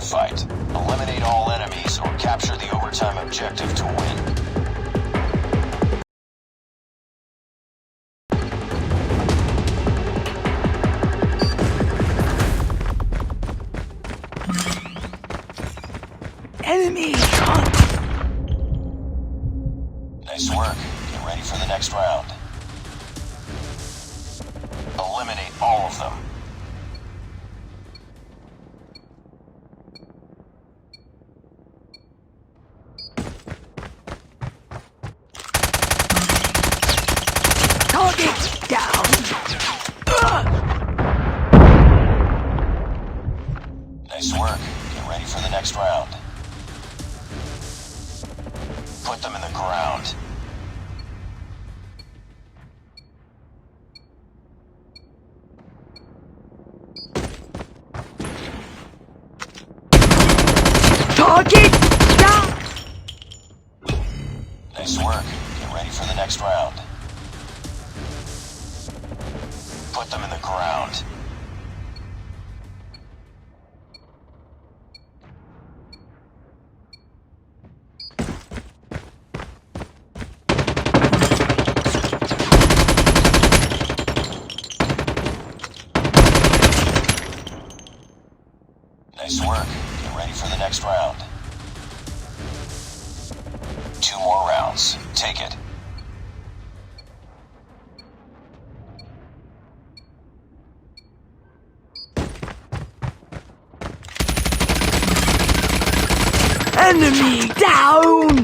gunfight. Eliminate all enemies or capture the overtime objective to win. Enemy! Nice work. Get ready for the next round. Eliminate all of them. Target down! Nice work. Get ready for the next round. Put them in the ground. Target down! Nice work. Get ready for the next round. Put them in the ground. Nice work. Get ready for the next round. 2 more rounds. Take it. Enemy down!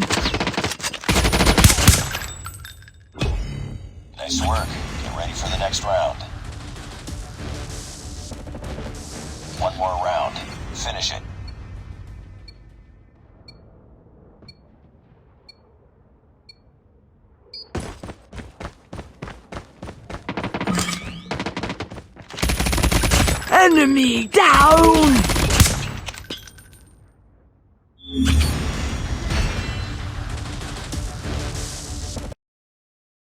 Nice work. Get ready for the next round. 1 more round. Finish it. Enemy down!